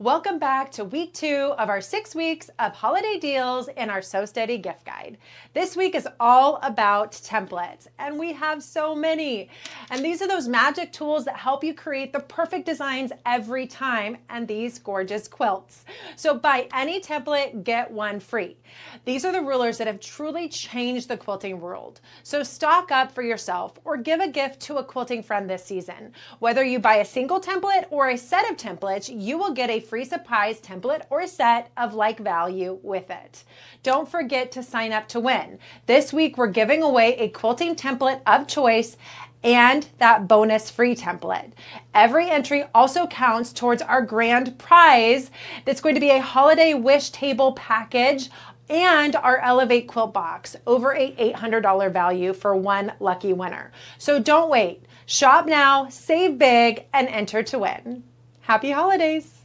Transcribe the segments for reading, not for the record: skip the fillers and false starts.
Welcome back to week 2 of our 6 weeks of holiday deals in our Sew Steady gift guide. This week is all about templates, and we have so many. And these are those magic tools that help you create the perfect designs every time, and these gorgeous quilts. So buy any template, get one free. These are the rulers that have truly changed the quilting world. So stock up for yourself or give a gift to a quilting friend this season. Whether you buy a single template or a set of templates, you will get a free surprise template or set of like value with it. Don't forget to sign up to win. This week we're giving away a quilting template of choice and that bonus free template. Every entry also counts towards our grand prize that's going to be a holiday wish table package and our Elevate Quilt Box, over a $800 value for one lucky winner. So don't wait. Shop now, save big, and enter to win. Happy holidays!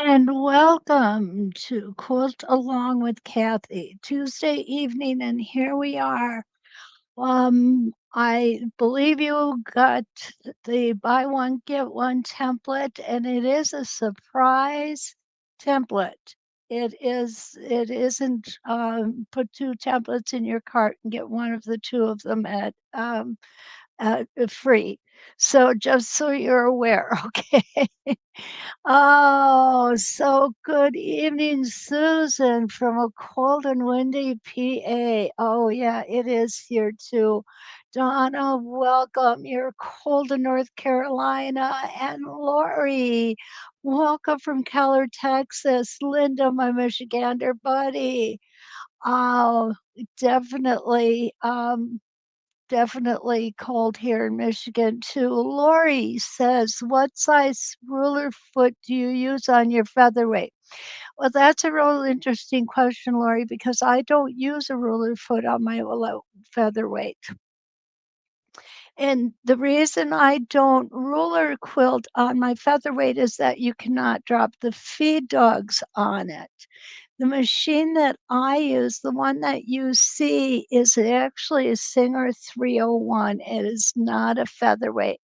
And welcome to Quilt Along with Kathy, Tuesday evening, and here we are. I believe you got the buy one, get one template, and it is a surprise template. It isn't put two templates in your cart and get one of the two of them at free. So just so you're aware, okay? Oh, so good evening, Susan from a cold and windy PA. Oh, yeah, it is here too. Donna, welcome. You're cold in North Carolina. And Lori, welcome from Keller, Texas. Linda, my Michigander buddy. Oh, definitely. Definitely cold here in Michigan too. Lori says, what size ruler foot do you use on your featherweight? Well, that's a real interesting question, Lori, because I don't use a ruler foot on my featherweight. And the reason I don't ruler quilt on my featherweight is that you cannot drop the feed dogs on it. The machine that I use, the one that you see, is actually a Singer 301. It is not a featherweight.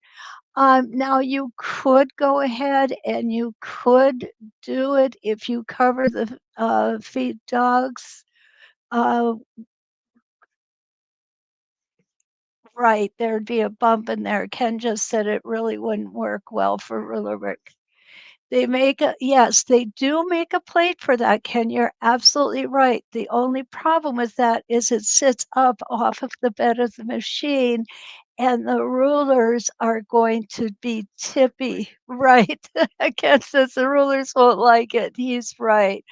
Now you could go ahead and you could do it if you cover the feed dogs. Uh, right, there'd be a bump in there. Ken just said it really wouldn't work well for ruler work. They make a yes, they do make a plate for that, Ken, you're absolutely right. The only problem with that is it sits up off of the bed of the machine, and the rulers are going to be tippy, right? Ken says the rulers won't like it. He's right.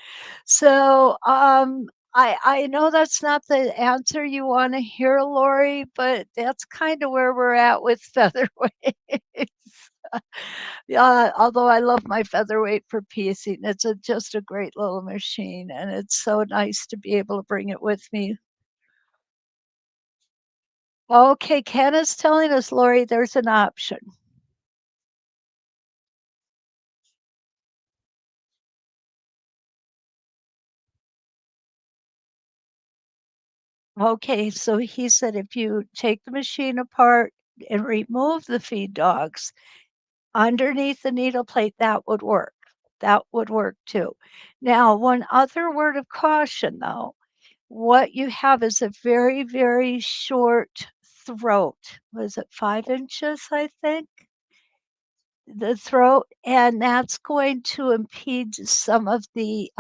So, I know that's not the answer you wanna hear, Lori, but that's kinda where we're at with featherweights. Yeah, although I love my featherweight for piecing, it's just a great little machine, and it's so nice to be able to bring it with me. Okay, Ken is telling us, Lori, there's an option. Okay, so he said if you take the machine apart and remove the feed dogs underneath the needle plate, that would work. That would work too. Now, one other word of caution though, what you have is a very, very short throat. Was it 5 inches, I think? The throat, and that's going to impede some of the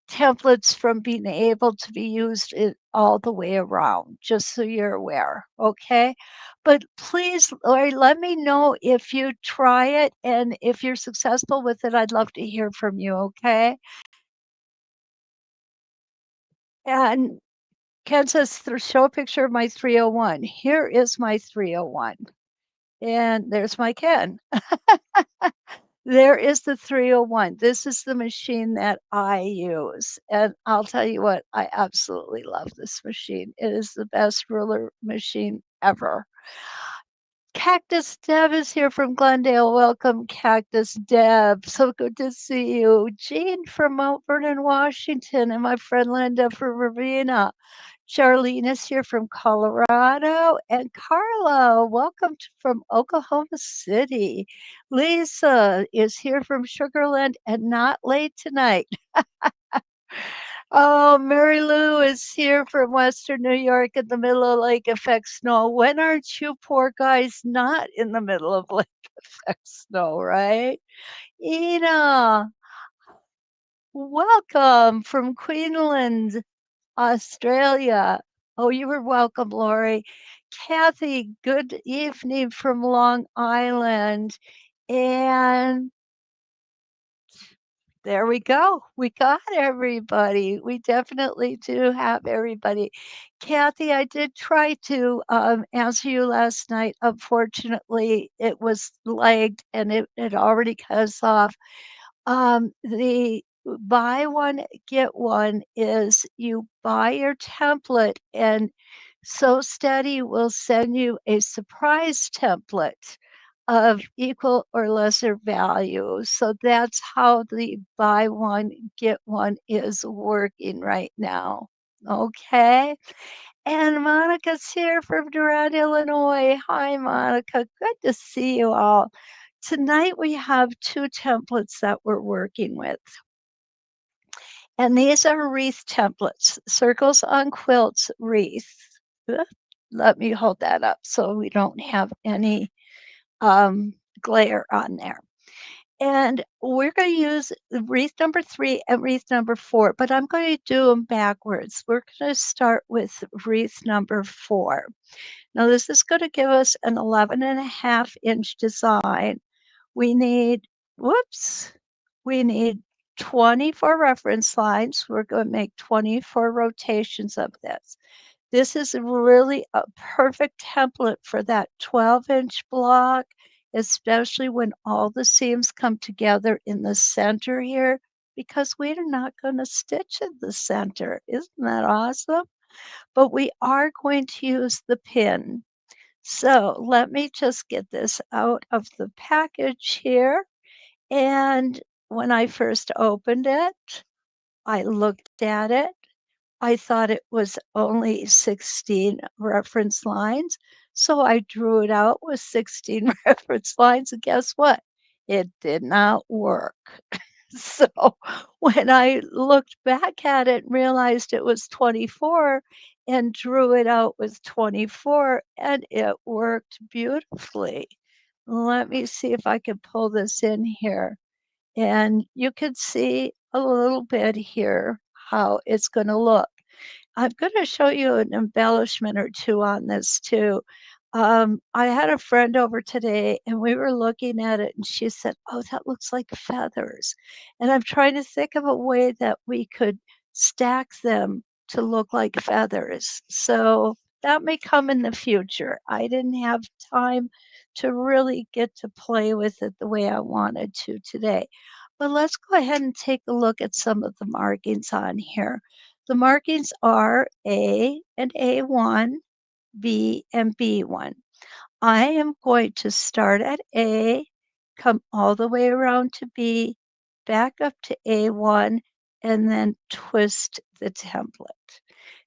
templates from being able to be used all the way around, just so you're aware, okay? But please, Lori, let me know if you try it, and if you're successful with it, I'd love to hear from you, okay? And Ken says, Show a picture of my 301." Here is my 301, and there's my Ken. There is the 301. This is the machine that I use, and I'll tell you what, I absolutely love this machine. It is the best ruler machine ever. Cactus Deb is here from Glendale. Welcome, Cactus Deb. So good to see you. Jean from Mount Vernon, Washington, and my friend Linda from Ravenna. Charlene is here from Colorado, and Carla, welcome from Oklahoma City. Lisa is here from Sugarland and not late tonight. Oh, Mary Lou is here from Western New York in the middle of lake effect snow. When aren't you poor guys not in the middle of lake effect snow, right? Ina, welcome from Queensland, Australia. Oh, you were welcome, Lori. Kathy, good evening from Long Island. And there we go. We got everybody. We definitely do have everybody. Kathy, I did try to answer you last night. Unfortunately, it was lagged and it already cut us off. The buy one, get one is you buy your template and So Steady will send you a surprise template of equal or lesser value. So that's how the buy one, get one is working right now. Okay. And Monica's here from Durant, Illinois. Hi, Monica. Good to see you all. Tonight we have two templates that we're working with. And these are wreath templates, circles on quilts wreath. Let me hold that up so we don't have any glare on there. And we're going to use wreath number 3 and wreath number 4, but I'm going to do them backwards. We're going to start with wreath number 4. Now this is going to give us an 11.5-inch design. We need, whoops, we need 24 reference lines. We're going to make 24 rotations of this. This is really a perfect template for that 12-inch block, especially when all the seams come together in the center here, because we're not going to stitch in the center. Isn't that awesome? But we are going to use the pin. So let me just get this out of the package here. And when I first opened it, I looked at it. I thought it was only 16 reference lines. So I drew it out with 16 reference lines. And guess what? It did not work. So when I looked back at it and realized it was 24 and drew it out with 24, and it worked beautifully. Let me see if I can pull this in here. And you can see a little bit here how it's going to look. I'm going to show you an embellishment or two on this too. I had a friend over today and we were looking at it and she said, "Oh, that looks like feathers." And I'm trying to think of a way that we could stack them to look like feathers. So that may come in the future. I didn't have time to really get to play with it the way I wanted to today. But let's go ahead and take a look at some of the markings on here. The markings are A and A1, B and B1. I am going to start at A, come all the way around to B, back up to A1, and then twist the template.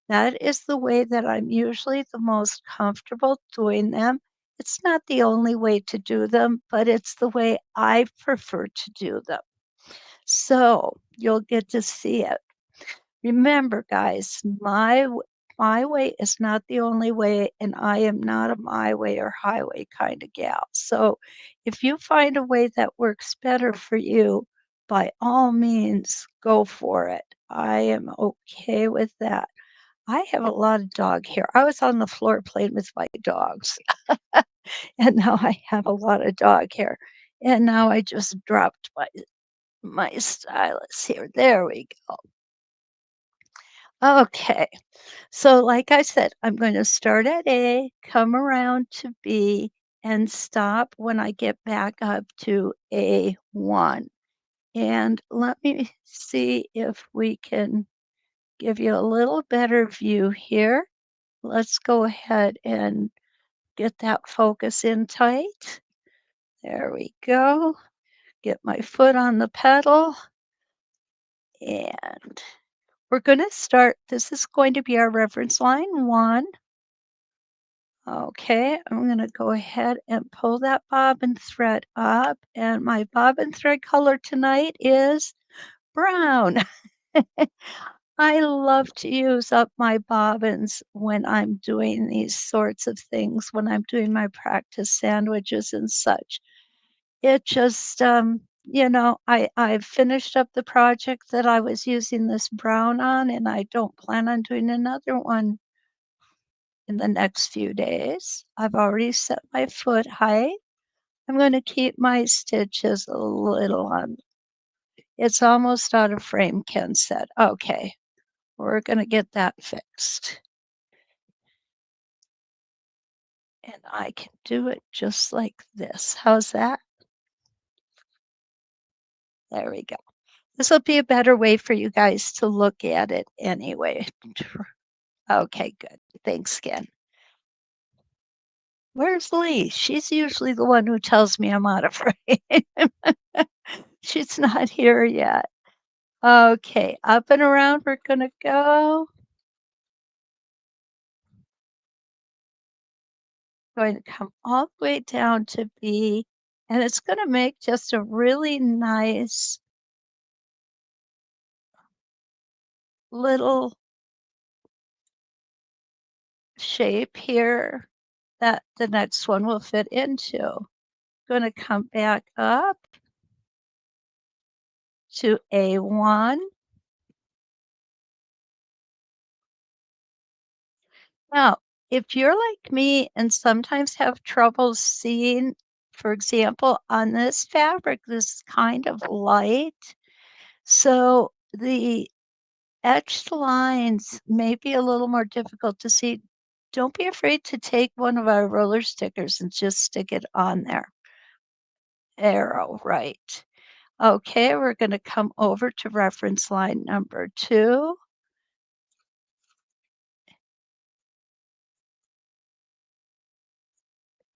That is the way that I'm usually the most comfortable doing them. It's not the only way to do them, but it's the way I prefer to do them. So you'll get to see it. Remember, guys, my way is not the only way, and I am not a my way or highway kind of gal. So if you find a way that works better for you, by all means, go for it. I am okay with that. I have a lot of dog hair. I was on the floor playing with my dogs, and now I have a lot of dog hair. And now I just dropped my stylus here. There we go. Okay. So, like I said, I'm going to start at A, come around to B, and stop when I get back up to A1. And let me see if we can give you a little better view here. Let's go ahead and get that focus in tight. There we go. Get my foot on the pedal, and we're going to start. This is going to be our reference line 1. Okay, I'm going to go ahead and pull that bobbin thread up, and my bobbin thread color tonight is brown. I love to use up my bobbins when I'm doing these sorts of things, when I'm doing my practice sandwiches and such. It just, I've finished up the project that I was using this brown on, and I don't plan on doing another one in the next few days. I've already set my foot height. I'm going to keep my stitches a little on. It's almost out of frame, Ken said. Okay, we're going to get that fixed. And I can do it just like this. How's that? There we go. This will be a better way for you guys to look at it anyway. Okay, good. Thanks, Ken. Where's Lee? She's usually the one who tells me I'm out of frame. She's not here yet. Okay, up and around we're going to go. Going to come all the way down to B, and it's going to make just a really nice little shape here that the next one will fit into. Going to come back up to A1. Now, if you're like me and sometimes have trouble seeing, for example, on this fabric, this is kind of light, so the etched lines may be a little more difficult to see. Don't be afraid to take one of our roller stickers and just stick it on there. Arrow, right. Okay, we're going to come over to reference line number 2.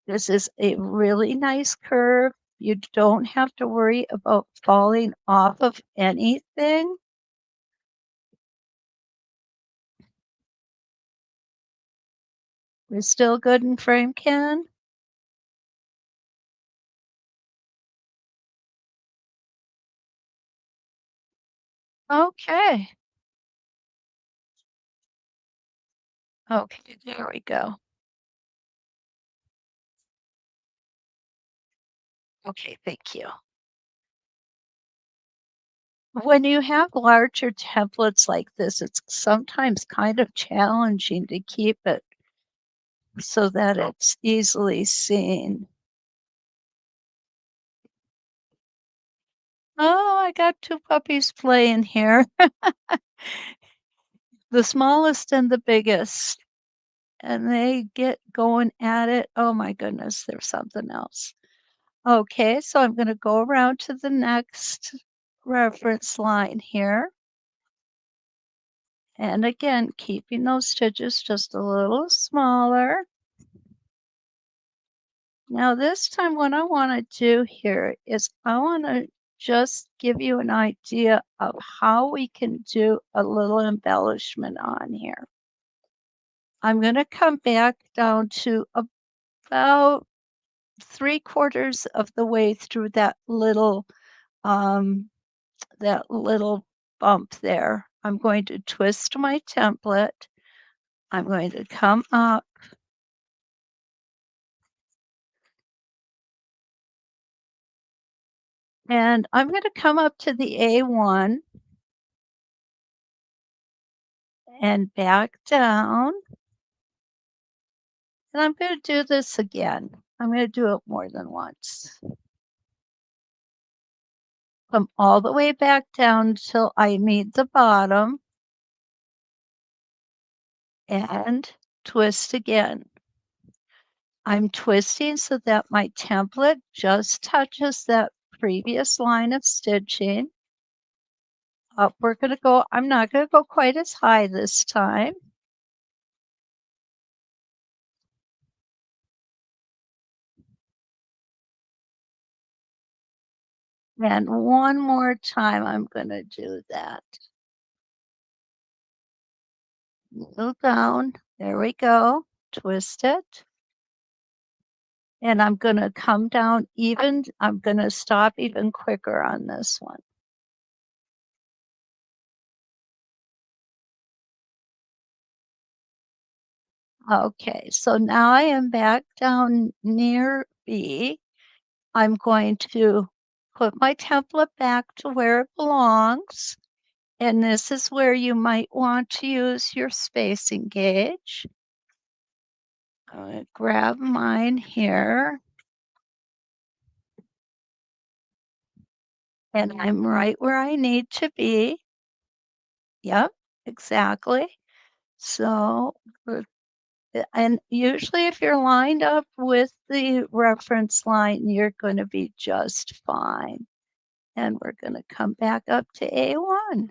This is a really nice curve. You don't have to worry about falling off of anything. We're still good in frame, Ken? Okay. Okay, there we go. Okay, thank you. When you have larger templates like this, it's sometimes kind of challenging to keep it so that it's easily seen. Oh, I got 2 puppies playing here. The smallest and the biggest. And they get going at it. Oh my goodness, there's something else. Okay, so I'm going to go around to the next reference line here. And again, keeping those stitches just a little smaller. Now this time what I want to do here is I want to just give you an idea of how we can do a little embellishment on here. I'm going to come back down to about 3/4 of the way through um, that little bump there. I'm going to twist my template. I'm going to come up and I'm going to come up to the A1 and back down. And I'm going to do this again. I'm going to do it more than once. Come all the way back down till I meet the bottom and twist again. I'm twisting so that my template just touches that previous line of stitching. Up we're going to go. I'm not going to go quite as high this time. And one more time, I'm gonna do that. Kneel down. There we go. Twist it. And I'm gonna come down even I'm gonna stop even quicker on this one. Okay, so now I am back down near B. I'm going to put my template back to where it belongs. And this is where you might want to use your spacing gauge. I'm gonna grab mine here, and I'm right where I need to be. Yep, exactly. So, and usually if you're lined up with the reference line, you're gonna be just fine. And we're gonna come back up to A1.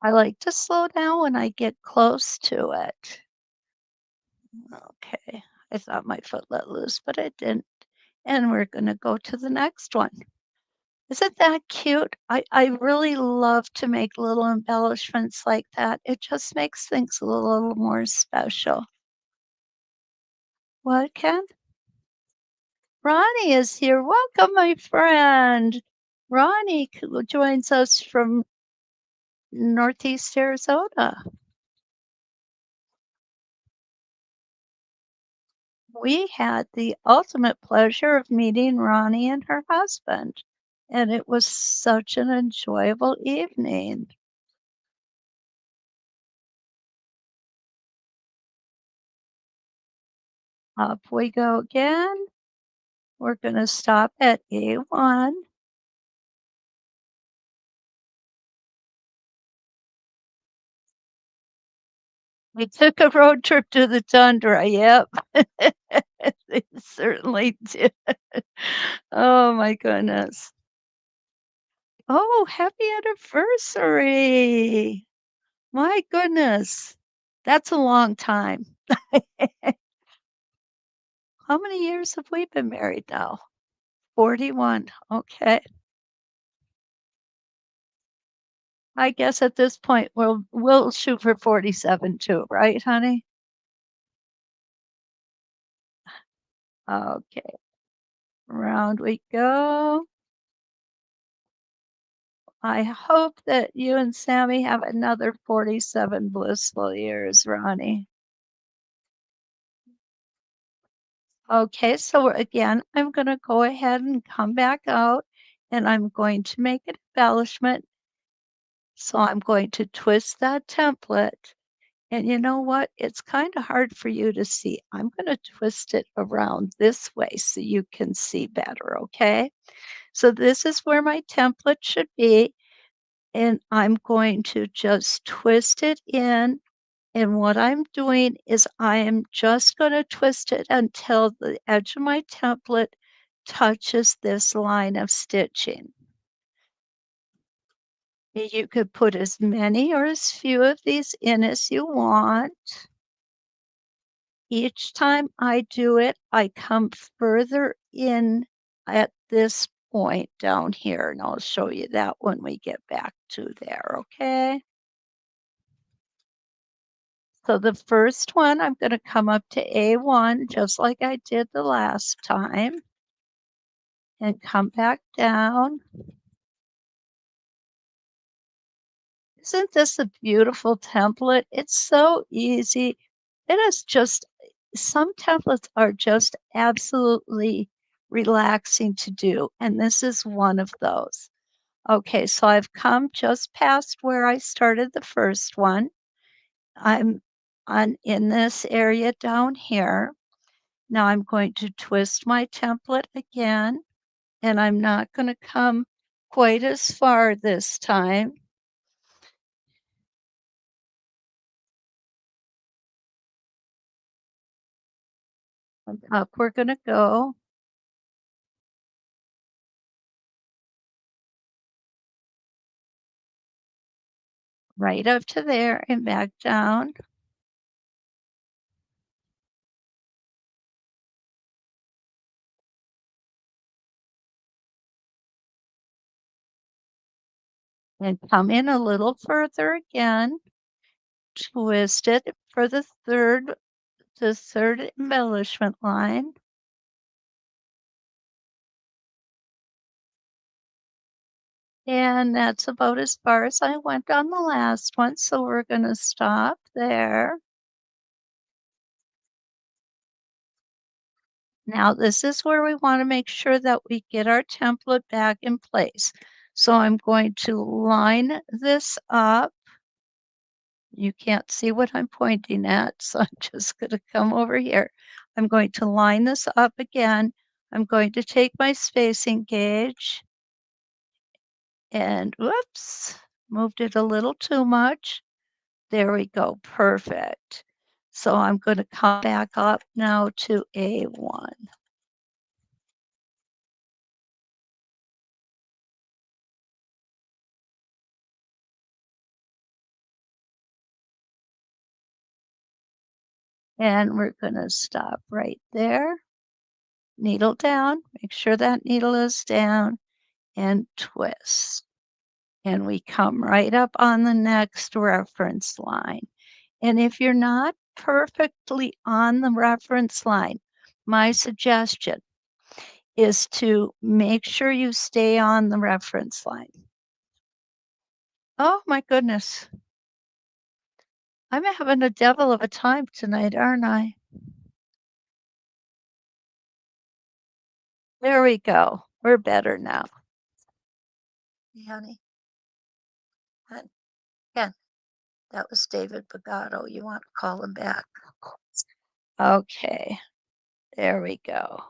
I like to slow down when I get close to it. Okay, I thought my foot let loose, but it didn't. And we're gonna go to the next one. Isn't that cute? I really love to make little embellishments like that. It just makes things a little more special. What, Ken? Ronnie is here. Welcome, my friend. Ronnie joins us from Northeast Arizona. We had the ultimate pleasure of meeting Ronnie and her husband, and it was such an enjoyable evening. Up we go again. We're going to stop at A1. We took a road trip to the tundra. Yep. They certainly did. Oh my goodness. Oh, happy anniversary. My goodness. That's a long time. How many years have we been married now? 41. Okay. I guess at this point we'll shoot for 47 too, right, honey? Okay. Round we go. I hope that you and Sammy have another 47 blissful years, Ronnie. Okay, so again, I'm going to go ahead and come back out and I'm going to make an embellishment. So I'm going to twist that template. And you know what? It's kind of hard for you to see. I'm going to twist it around this way so you can see better, okay? So this is where my template should be. And I'm going to just twist it in. And what I'm doing is I am just going to twist it until the edge of my template touches this line of stitching. You could put as many or as few of these in as you want. Each time I do it, I come further in at this point down here, and I'll show you that when we get back to there, okay? So the first one, I'm going to come up to A1 just like I did the last time and come back down. Isn't this a beautiful template? It's so easy. It is just, some templates are just absolutely relaxing to do, and this is one of those. Okay, so I've come just past where I started the first one. I'm on in this area down here. Now I'm going to twist my template again, and I'm not going to come quite as far this time. And up we're going to go. Right up to there and back down. and come in a little further again, twist it for the third embellishment line. And that's about as far as I went on the last one, so we're gonna stop there. Now this is where we wanna make sure that we get our template back in place. So I'm going to line this up. You can't see what I'm pointing at, so I'm just gonna come over here. I'm going to line this up again. I'm going to take my spacing gauge and whoops, moved it a little too much. There we go, perfect. So I'm gonna come back up now to A1. And we're gonna stop right there. Needle down, make sure that needle is down, and twist. And we come right up on the next reference line. And if you're not perfectly on the reference line, my suggestion is to make sure you stay on the reference line. Oh my goodness. I'm having a devil of a time tonight, aren't I? There we go. We're better now. Hey, honey. Hon- Yeah, that was David Bagato. You want to call him back? Okay, there we go.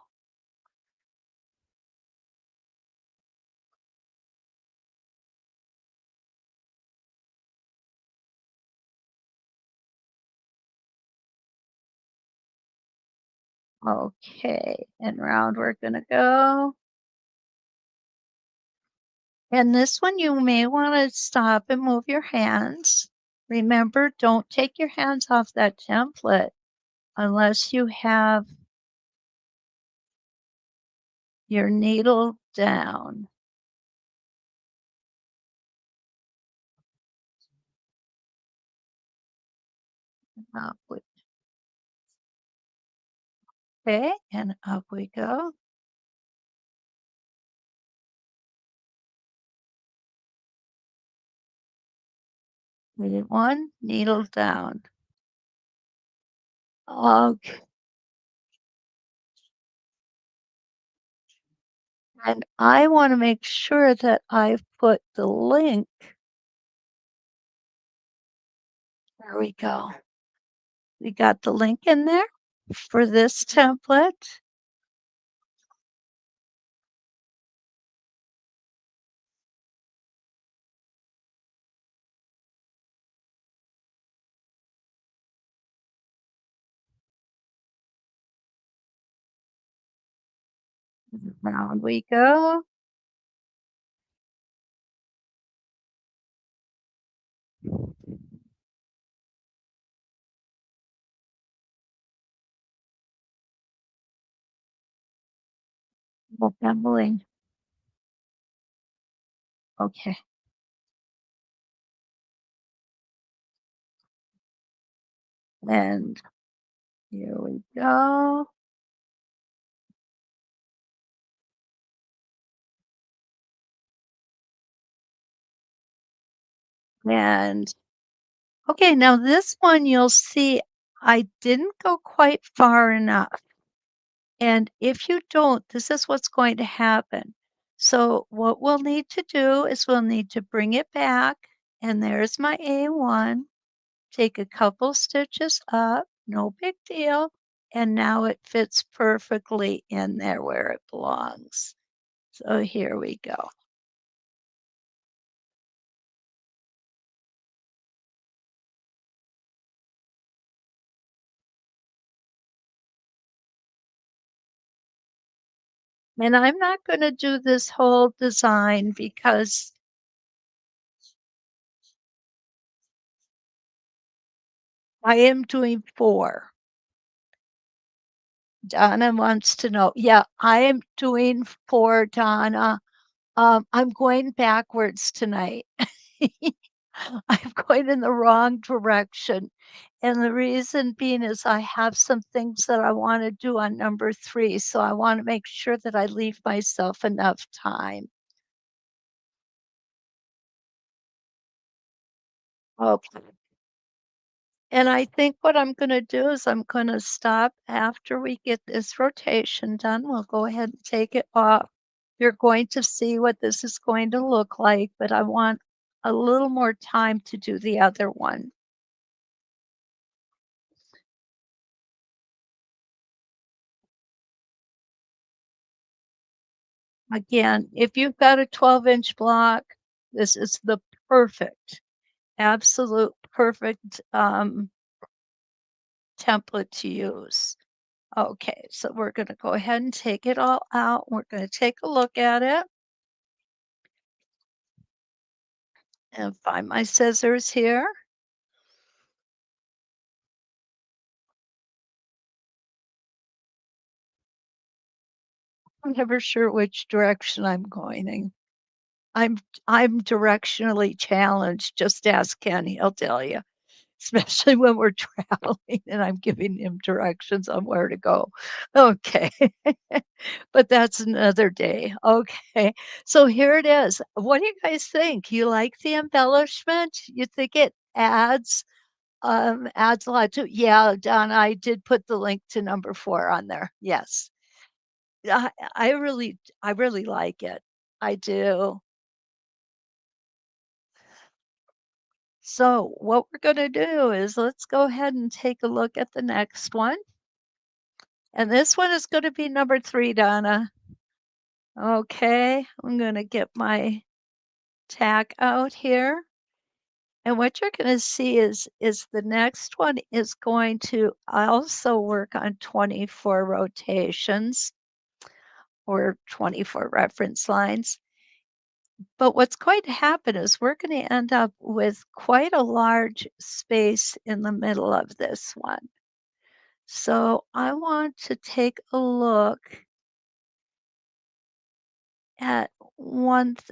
Okay, and round we're gonna go. And this one you may want to stop and move your hands. Remember, don't take your hands off that template unless you have your needle down. Up we, okay, and up we go. We did one, needle down. Okay, and I want to make sure that I've put the link. There we go. We got the link in there for this template. Round we go. Assembling. Okay. And here we go. And okay, now this one you'll see I didn't go quite far enough. And if you don't, this is what's going to happen. So what we'll need to do is we'll need to bring it back. And there's my A1. Take a couple stitches up, no big deal. And now it fits perfectly in there where it belongs. So here we go. And I'm not going to do this whole design because I am doing 4. Donna wants to know. Yeah, I am doing 4, Donna. I'm going backwards tonight. I'm going in the wrong direction. And the reason being is I have some things that I want to do on number 3. So I want to make sure that I leave myself enough time. Okay. And I think what I'm going to do is I'm going to stop after we get this rotation done. We'll go ahead and take it off. You're going to see what this is going to look like, but I want a little more time to do the other one. Again, if you've got a 12-inch block, this is the perfect, absolute perfect template to use. Okay, so we're going to go ahead and take it all out. We're going to take a look at it and find my scissors here. I'm never sure which direction I'm going. I'm I'm directionally challenged. Just ask Ken, he'll tell you, especially when we're traveling and I'm giving him directions on where to go. Okay. But that's another day. Okay. So here it is. What do you guys think? You like the embellishment? You think it adds a lot to, yeah, Donna, I did put the link to number 4 on there. Yes. I really like it. I do. So what we're going to do is let's go ahead and take a look at the next one. And this one is going to be number 3, Donna. Okay, I'm going to get my tack out here. And what you're going to see is the next one is going to also work on 24 rotations or 24 reference lines. But what's going to happen is we're going to end up with quite a large space in the middle of this one. So I want to take a look at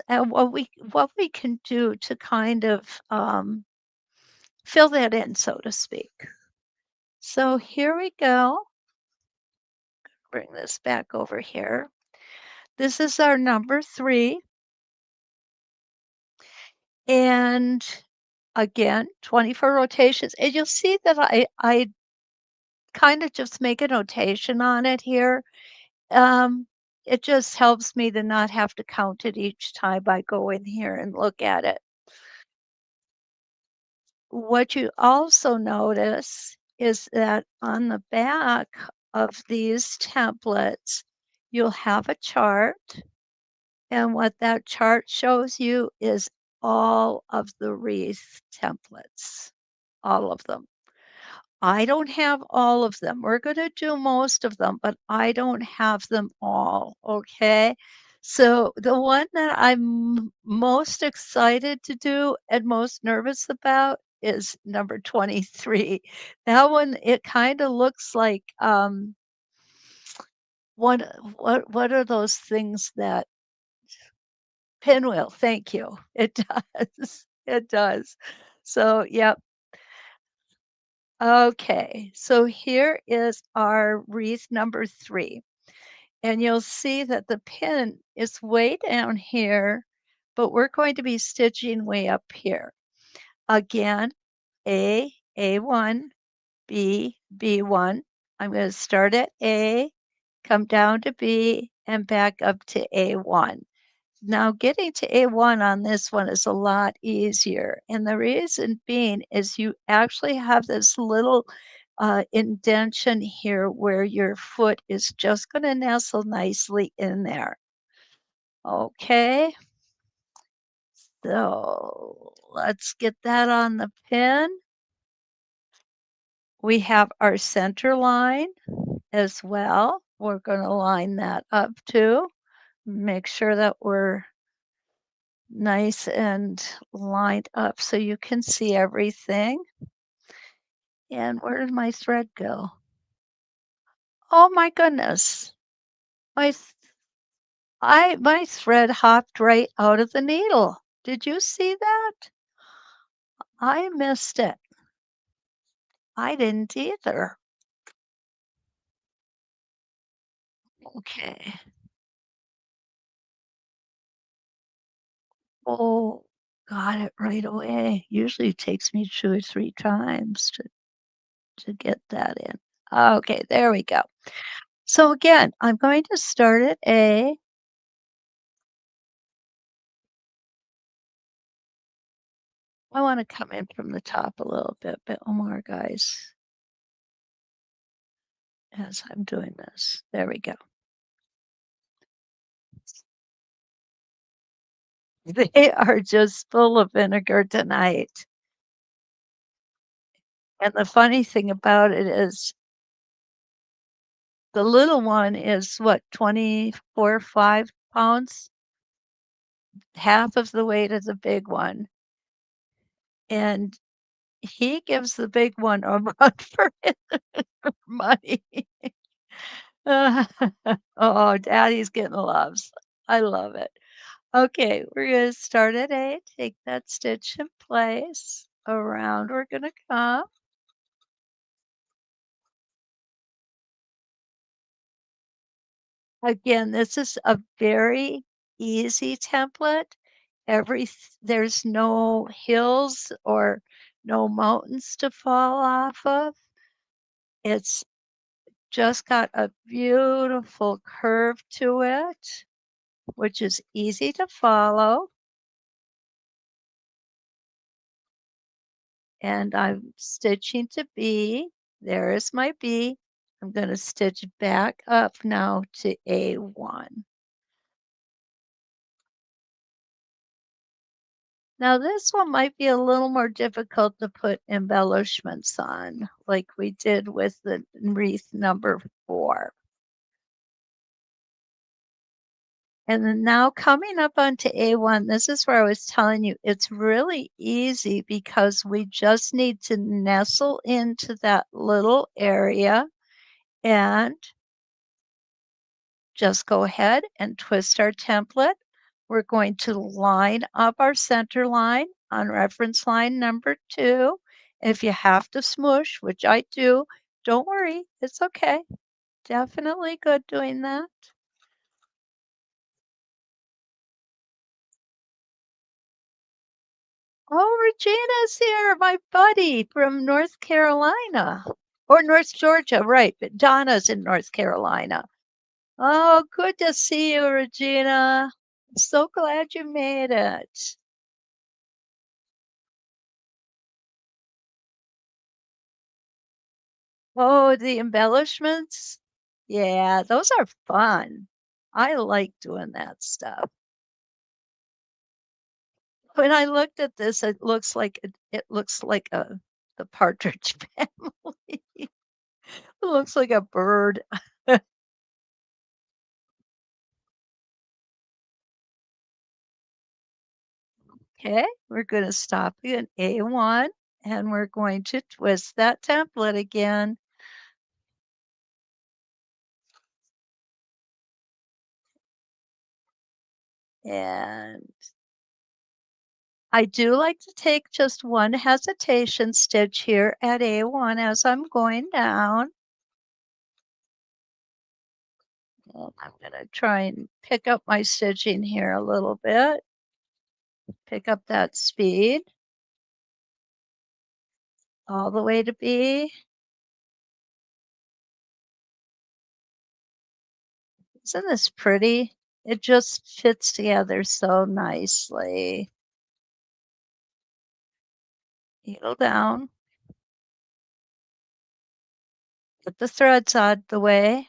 at what we can do to kind of fill that in, so to speak. So here we go. Bring this back over here. This is our number 3. And again, 24 rotations. And you'll see that I kind of just make a notation on it here. Um, it just helps me to not have to count it each time I go in here and look at it. What you also notice is that on the back of these templates, you'll have a chart. And what that chart shows you is all of the wreath templates, all of them. I don't have all of them. We're going to do most of them, but I don't have them all. Okay. So the one that I'm most excited to do and most nervous about is number 23. That one, it kind of looks like what what are those things that pinwheel? Thank you. It does. It does. So, yep. Okay. So here is our wreath number 3. And you'll see that the pin is way down here, but we're going to be stitching way up here. Again, A1, B, B1. I'm going to start at A, come down to B, and back up to A1. Now, getting to A1 on this one is a lot easier. And the reason being is you actually have this little indentation here where your foot is just going to nestle nicely in there. Okay, so let's get that on the pin. We have our center line as well. We're going to line that up too. Make sure that we're nice and lined up so you can see everything. And where did my thread go? Oh my goodness. My My thread hopped right out of the needle. Did you see that? I missed it. I didn't either. Okay. Oh, got it right away. Usually it takes me 2 or 3 times to get that in. Okay, there we go. So again, I'm going to start at A. I want to come in from the top a little bit more, guys, as I'm doing this. There we go. They are just full of vinegar tonight. And the funny thing about it is the little one is what, 24, 5 pounds, half of the weight of the big one. And he gives the big one a run for his money. Oh, daddy's getting loves. I love it. Okay, we're going to start at A, take that stitch in place. Around we're going to come. Again, this is a very easy template. There's no hills or no mountains to fall off of. It's just got a beautiful curve to it, which is easy to follow. And I'm stitching to B. There is my B. I'm going to stitch back up now to A1. Now this one might be a little more difficult to put embellishments on, like we did with the wreath number 4. And then now coming up onto A1, this is where I was telling you it's really easy because we just need to nestle into that little area and just go ahead and twist our template. We're going to line up our center line on reference line number 2. If you have to smoosh, which I do, don't worry, it's okay. Definitely good doing that. Oh, Regina's here, my buddy from North Carolina or North Georgia, right? But Donna's in North Carolina. Oh, good to see you, Regina. So glad you made it. Oh, the embellishments? Yeah, those are fun. I like doing that stuff. When I looked at this, it looks like a the Partridge Family. It looks like a bird. Okay, we're going to stop in A1 and we're going to twist that template again. And I do like to take just one hesitation stitch here at A1 as I'm going down. And I'm going to try and pick up my stitching here a little bit, pick up that speed all the way to B. Isn't this pretty? It just fits together so nicely. Needle down, get the threads out of the way.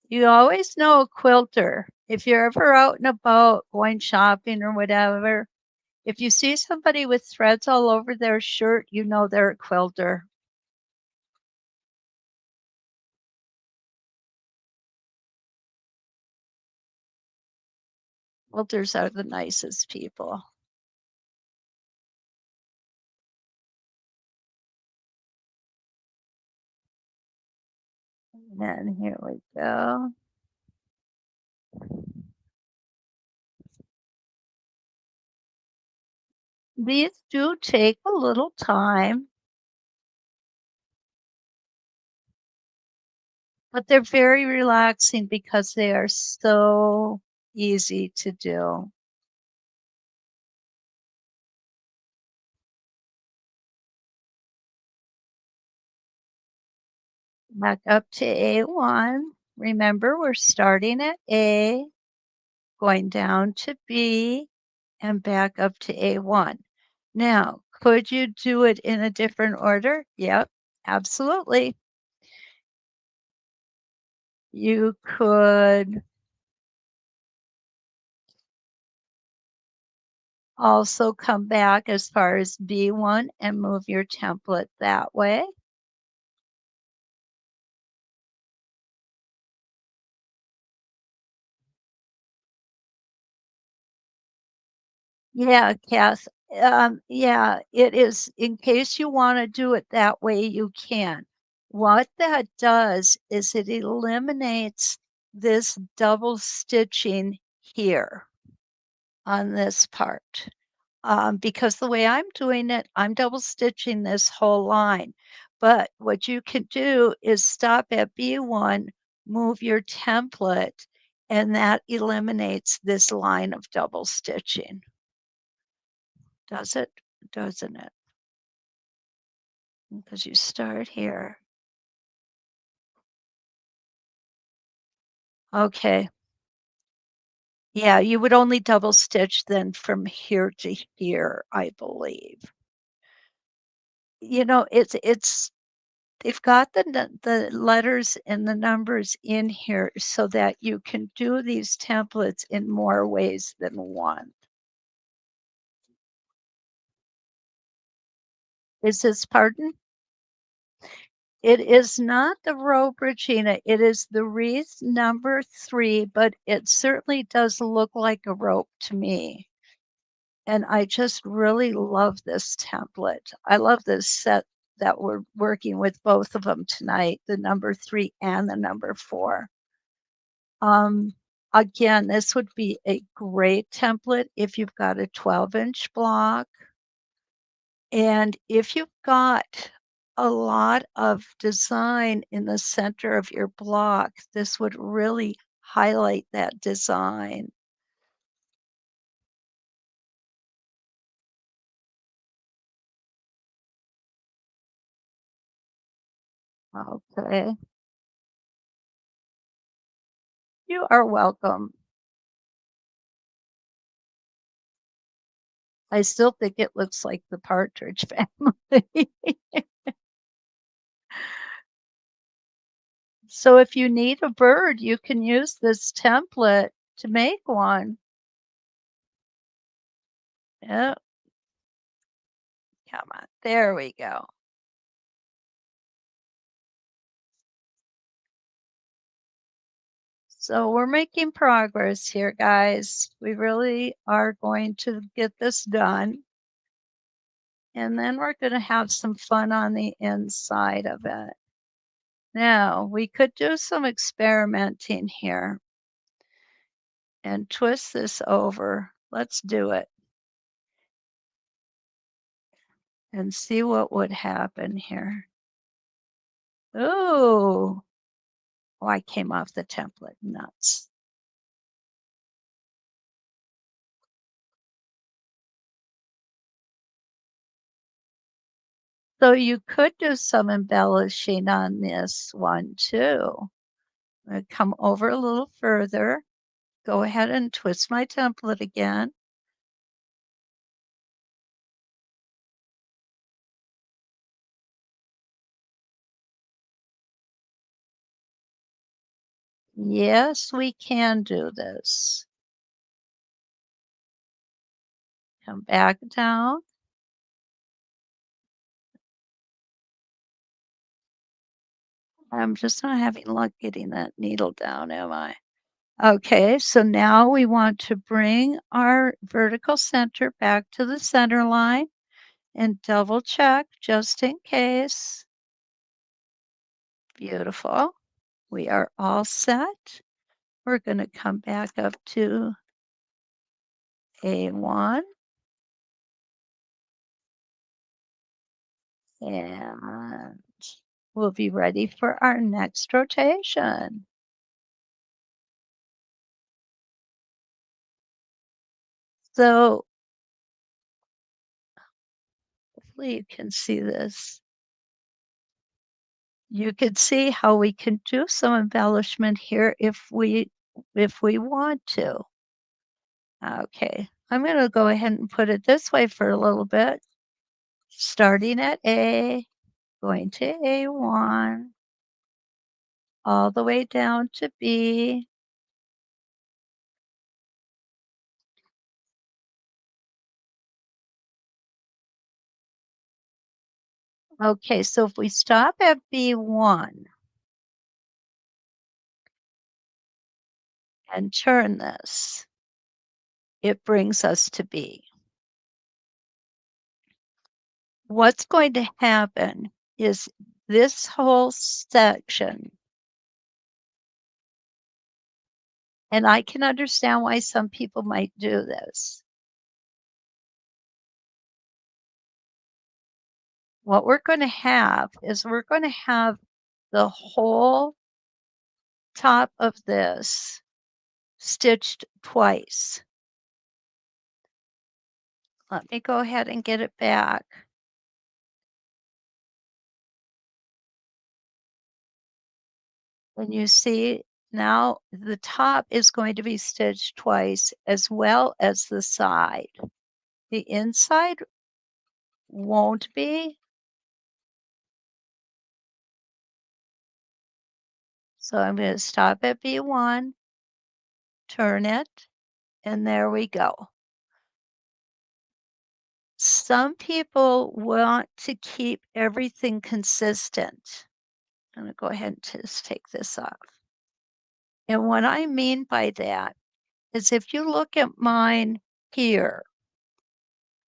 You always know a quilter. If you're ever out and about going shopping or whatever, if you see somebody with threads all over their shirt, you know they're a quilter. Quilters are the nicest people. And here we go. These do take a little time, but they're very relaxing because they are so easy to do. Back up to A1. Remember, we're starting at A, going down to B, and back up to A1. Now, could you do it in a different order? Yep, absolutely. You could also come back as far as B1 and move your template that way. Yeah, Cass. Yeah, it is. In case you want to do it that way, you can. What that does is it eliminates this double stitching here on this part. Because the way I'm doing it, I'm double stitching this whole line. But what you can do is stop at B1, move your template, and that eliminates this line of double stitching. Does it? Doesn't it? Because you start here. Okay. Yeah, you would only double stitch then from here to here, I believe. It's they've got the letters and the numbers in here so that you can do these templates in more ways than one. Is this pardon? It is not the rope, Regina. It is the wreath number 3, but it certainly does look like a rope to me. And I just really love this template. I love this set that we're working with both of them tonight, the number 3 and the number 4. Um, Again, this would be a great template if you've got a 12-inch block. And if you've got a lot of design in the center of your block, this would really highlight that design. Okay. You are welcome. I still think it looks like the Partridge Family. So if you need a bird, you can use this template to make one. Yep, come on. There we go. So we're making progress here, guys. We really are going to get this done. And then we're going to have some fun on the inside of it. Now, we could do some experimenting here and twist this over. Let's do it and see what would happen here. Ooh, oh, I came off the template. Nuts. So you could do some embellishing on this one too. Come over a little further. Go ahead and twist my template again. Yes, we can do this. Come back down. I'm just not having luck getting that needle down, am I? Okay, so now we want to bring our vertical center back to the center line and double check just in case. Beautiful. We are all set. We're going to come back up to A1 and we'll be ready for our next rotation. So hopefully you can see this. You can see how we can do some embellishment here if we want to. Okay, I'm going to go ahead and put it this way for a little bit. Starting at A, going to A1, all the way down to B. Okay, so if we stop at B1 and turn this, it brings us to B. What's going to happen is this whole section, and I can understand why some people might do this. What we're going to have is we're going to have the whole top of this stitched twice. Let me go ahead and get it back. And you see now the top is going to be stitched twice as well as the side. The inside won't be. So I'm going to stop at B1, turn it, and there we go. Some people want to keep everything consistent. I'm going to go ahead and just take this off. And what I mean by that is if you look at mine here,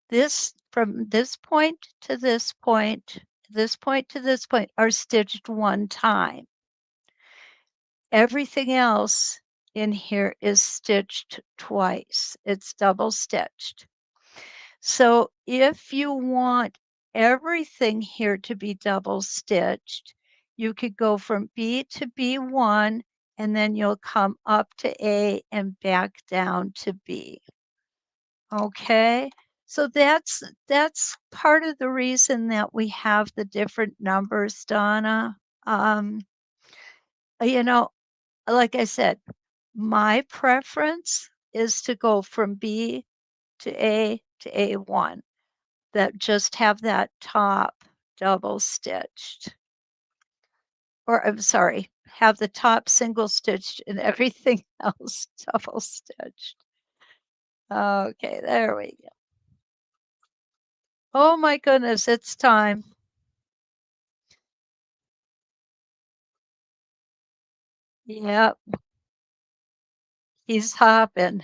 this from this point to this point, this point to this point are stitched one time. Everything else in here is stitched twice. It's double stitched. So if you want everything here to be double stitched, you could go from B to B1 and then you'll come up to A and back down to B. Okay, so that's part of the reason that we have the different numbers, Donna. You know, like I said, my preference is to go from B to A1 that just have that top double stitched. Or I'm sorry, have the top single stitched and everything else double stitched. Okay, there we go. Oh my goodness, it's time. Yep, he's hopping.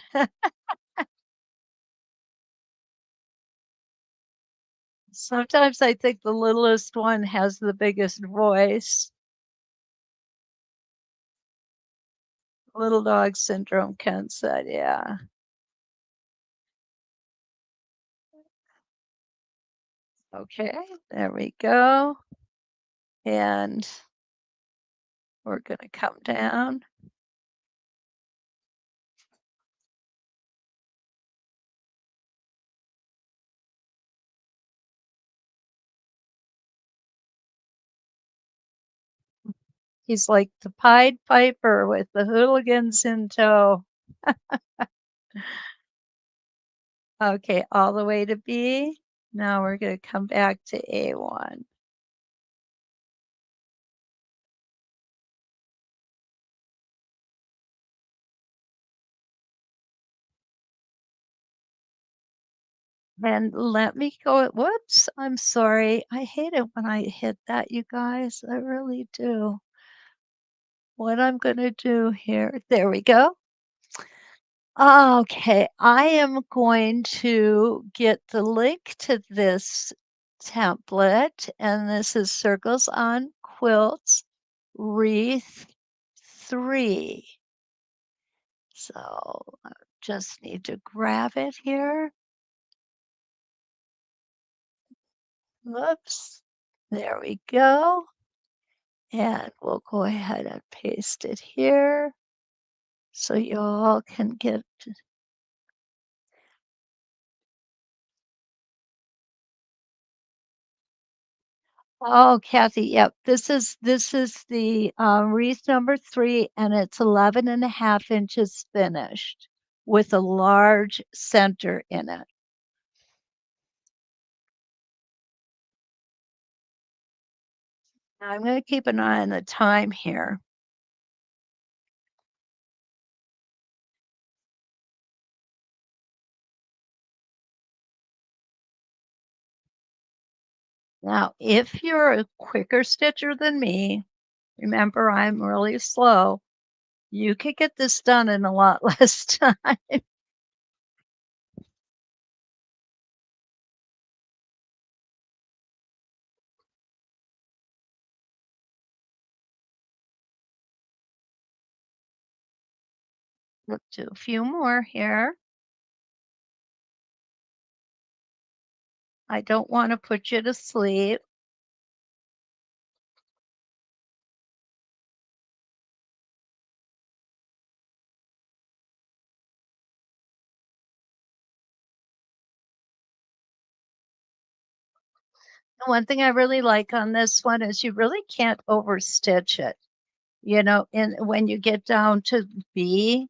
Sometimes I think the littlest one has the biggest voice. Little dog syndrome, Ken said, yeah. Okay, there we go. And we're gonna come down. He's like the Pied Piper with the hooligans in tow. Okay, all the way to B. Now we're gonna come back to A1. And let me go, whoops, I'm sorry. I hate it when I hit that, you guys. I really do. What I'm gonna do here, there we go. Okay, I am going to get the link to this template, and this is Circles on Quilts Wreath 3. So I just need to grab it here. Whoops. There we go. And we'll go ahead and paste it here so you all can get. Oh, Kathy, yep. This is the wreath number 3, and it's 11.5 inches finished with a large center in it. Now I'm going to keep an eye on the time here. Now, if you're a quicker stitcher than me, remember I'm really slow, you could get this done in a lot less time. Let's do a few more here. I don't want to put you to sleep. The one thing I really like on this one is you really can't overstitch it. And when you get down to B,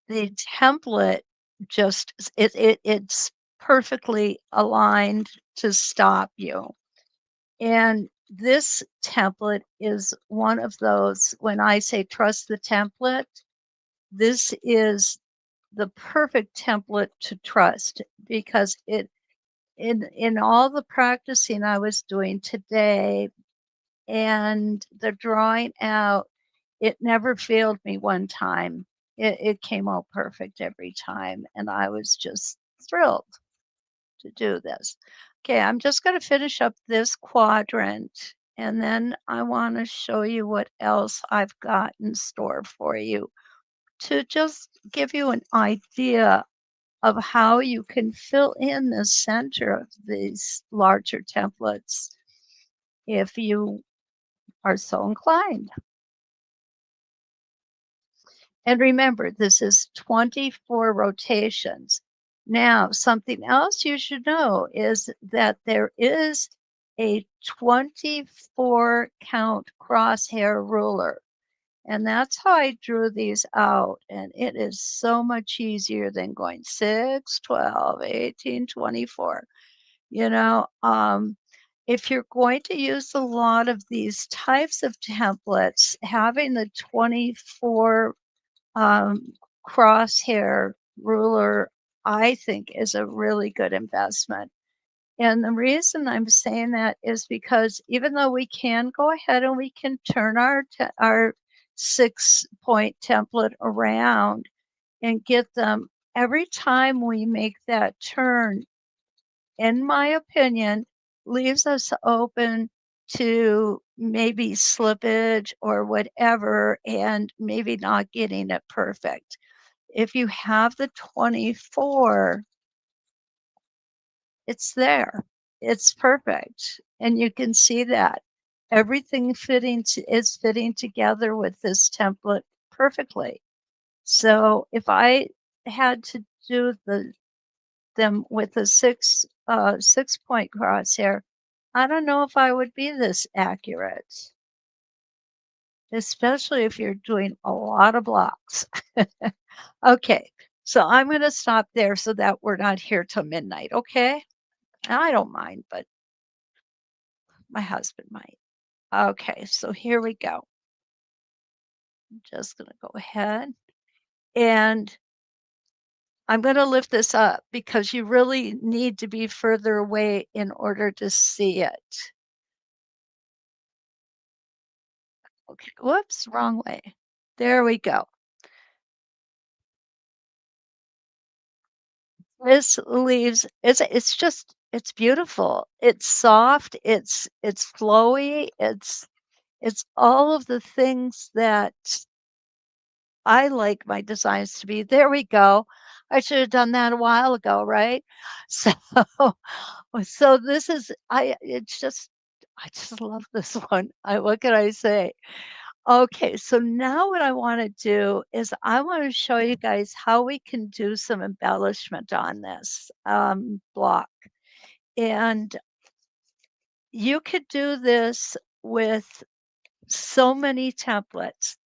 the template just it's perfectly aligned to stop you. And this template is one of those when I say trust the template, this is the perfect template to trust because it in all the practicing I was doing today and the drawing out, it never failed me one time. It came out perfect every time, and I was just thrilled to do this. Okay, I'm just going to finish up this quadrant, and then I want to show you what else I've got in store for you to just give you an idea of how you can fill in the center of these larger templates if you are so inclined. And remember, this is 24 rotations. Now, something else you should know is that there is a 24 count crosshair ruler. And that's how I drew these out. And it is so much easier than going 6, 12, 18, 24. You know, if you're going to use a lot of these types of templates, having the 24 um, crosshair ruler, I think, is a really good investment. And the reason I'm saying that is because even though we can go ahead and we can turn our 6-point template around and get them every time we make that turn, in my opinion, leaves us open to maybe slippage or whatever and maybe not getting it perfect. If you have the 24, it's there. It's perfect. And you can see that everything is fitting together with this template perfectly. So if I had to do them with a 6-point crosshair, I don't know if I would be this accurate, especially if you're doing a lot of blocks. Okay, so I'm going to stop there so that we're not here till midnight. Okay, I don't mind, but my husband might. Okay, so here we go. I'm just going to go ahead and I'm going to lift this up because you really need to be further away in order to see it. Okay, whoops, wrong way. There we go. This leaves it's beautiful. It's soft, it's flowy, it's all of the things that I like my designs to be there we go. I should have done that a while ago, right? So so this is I just love this one. What can I say? Okay, so now what I want to do is I want to show you guys how we can do some embellishment on this block. And you could do this with so many templates.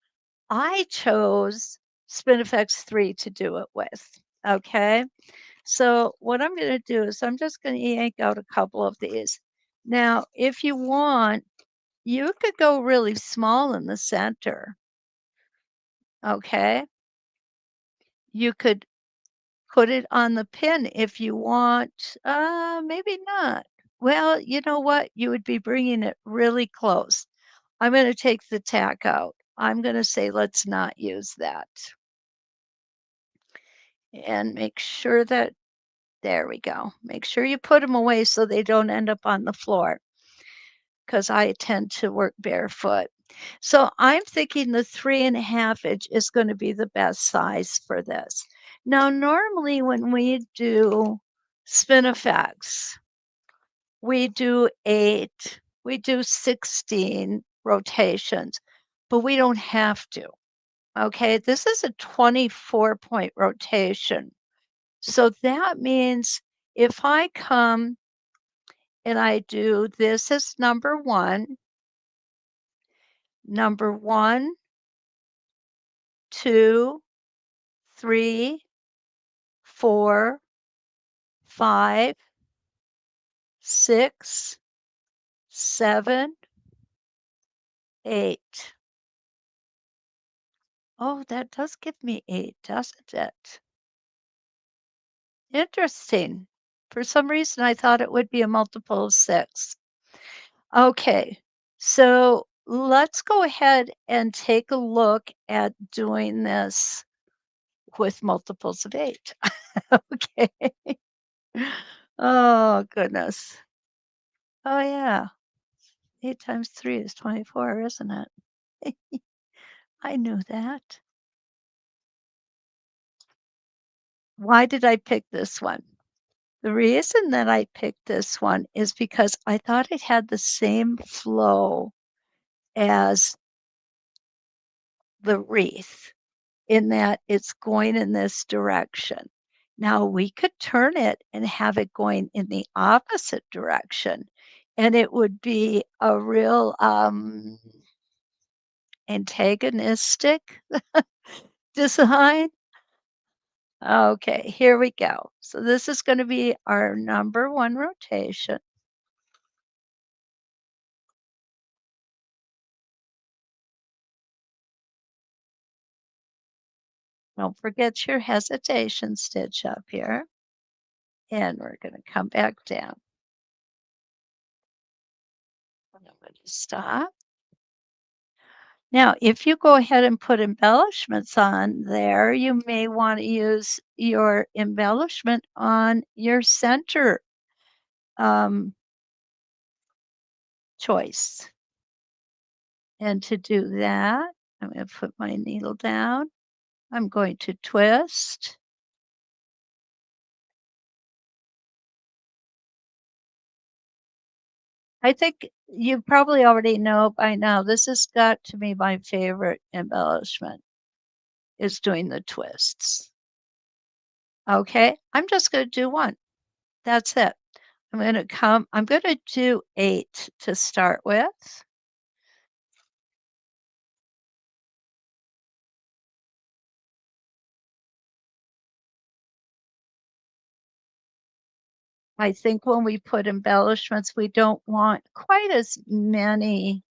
I chose SpinFX 3 to do it with. Okay, so what I'm going to do is I'm just going to yank out a couple of these. Now, if you want, you could go really small in the center. Okay, you could put it on the pin if you want. Maybe not. Well, you know what? You would be bringing it really close. I'm going to take the tack out. I'm going to say let's not use that. And make sure that, there we go. Make sure you put them away so they don't end up on the floor because I tend to work barefoot. So I'm thinking the 3.5 inch is going to be the best size for this. Now, normally when we do spinifex, we do 8, we do 16 rotations, but we don't have to. Okay, this is a 24-point rotation. So that means if I come and I do this as number 1, 2, 3, 4, 5, 6, 7, 8. Oh, that does give me 8, doesn't it? Interesting. For some reason, I thought it would be a multiple of 6. Okay, so let's go ahead and take a look at doing this with multiples of 8. Okay. Oh, goodness. Oh, yeah. 8 times 3 is 24, isn't it? I knew that. Why did I pick this one? The reason that I picked this one is because I thought it had the same flow as the wreath in that it's going in this direction. Now we could turn it and have it going in the opposite direction, and it would be a real antagonistic design. Okay, here we go. So this is going to be our number 1 rotation. Don't forget your hesitation stitch up here. And we're going to come back down. I'm going to stop. Now, if you go ahead and put embellishments on there, you may want to use your embellishment on your center choice. And to do that, I'm going to put my needle down. I'm going to twist. I think you probably already know by now, this has got to be my favorite embellishment, is doing the twists. Okay, I'm just going to do one. That's it. I'm going to do 8 to start with. I think when we put embellishments, we don't want quite as many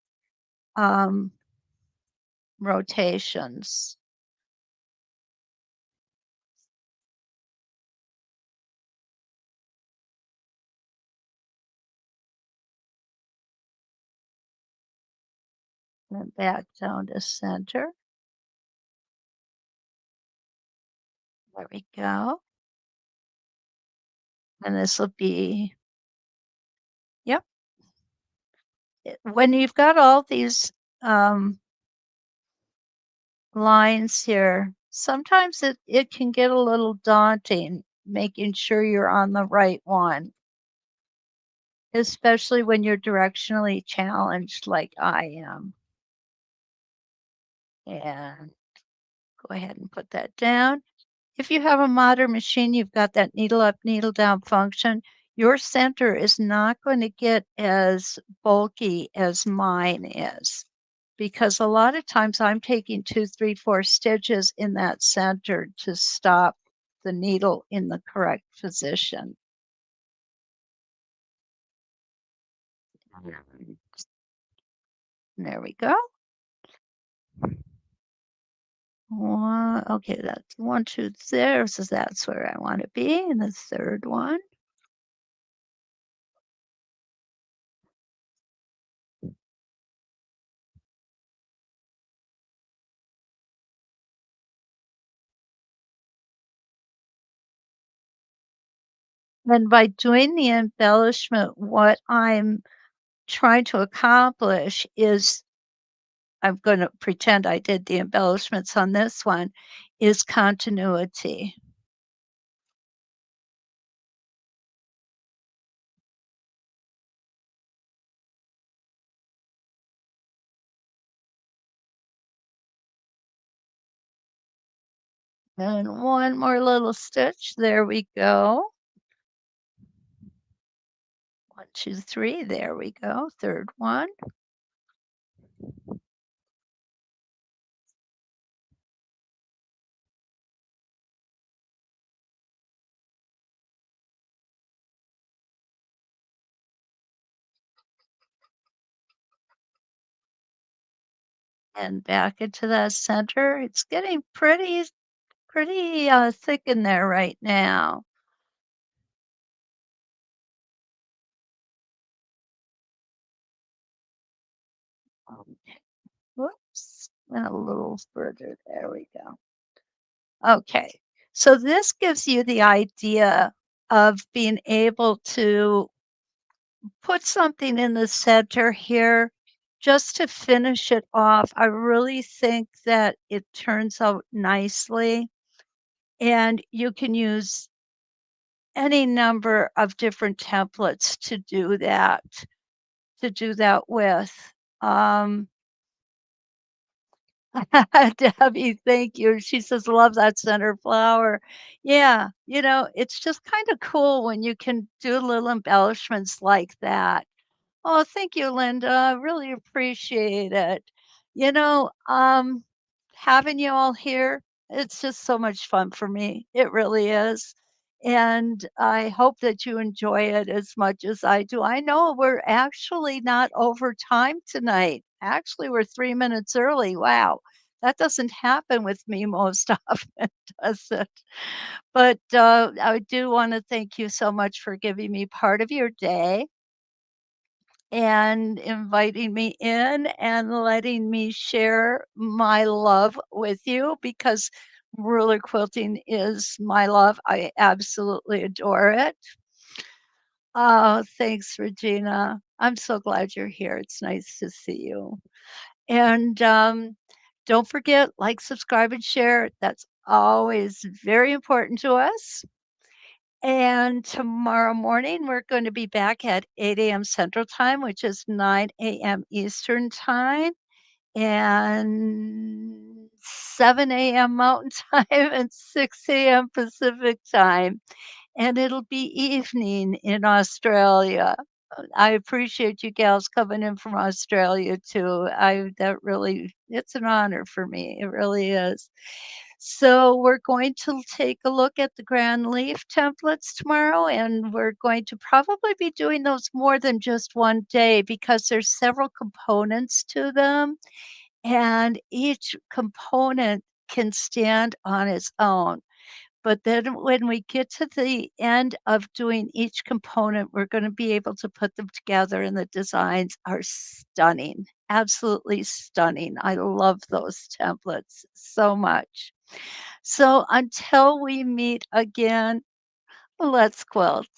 rotations. And back down to center. There we go. And this will be, yep. When you've got all these lines here. Sometimes it can get a little daunting making sure you're on the right one, especially when you're directionally challenged like I am. And go ahead and put that down. If you have a modern machine, you've got that needle up, needle down function. Your center is not going to get as bulky as mine is because a lot of times I'm taking 2, 3, 4 stitches in that center to stop the needle in the correct position. There we go. Okay, that's 1, 2 there, so that's where I want to be. And the third one. And by doing the embellishment, what I'm trying to accomplish is I'm going to pretend I did the embellishments on this one is continuity. And one more little stitch. There we go. 1, 2, 3. There we go. Third one. And back into that center. It's getting pretty thick in there right now. Whoops. And a little further. There we go. Okay. So this gives you the idea of being able to put something in the center here just to finish it off. I really think that it turns out nicely, and you can use any number of different templates to do that with. Um, Debbie, thank you. She says, love that center flower. Yeah, it's just kind of cool when you can do little embellishments like that. Oh, thank you, Linda. I really appreciate it. You know, um, Having you all here, it's just so much fun for me. It really is. And I hope that you enjoy it as much as I do. I know we're actually not over time tonight. Actually, we're 3 minutes early. Wow. That doesn't happen with me most often, does it? But I do want to thank you so much for giving me part of your day and inviting me in and letting me share my love with you because ruler quilting is my love. I absolutely adore it. Oh, thanks, Regina. I'm so glad you're here. It's nice to see you. And don't forget, like, subscribe, and share. That's always very important to us. And tomorrow morning, we're going to be back at 8 a.m. Central Time, which is 9 a.m. Eastern Time, and 7 a.m. Mountain Time, and 6 a.m. Pacific Time. And it'll be evening in Australia. I appreciate you gals coming in from Australia too. It's an honor for me. It really is. So we're going to take a look at the grand leaf templates tomorrow, and we're going to probably be doing those more than just one day because there's several components to them, and each component can stand on its own. But then when we get to the end of doing each component, we're gonna be able to put them together, and the designs are stunning, absolutely stunning. I love those templates so much. So until we meet again, let's quilt.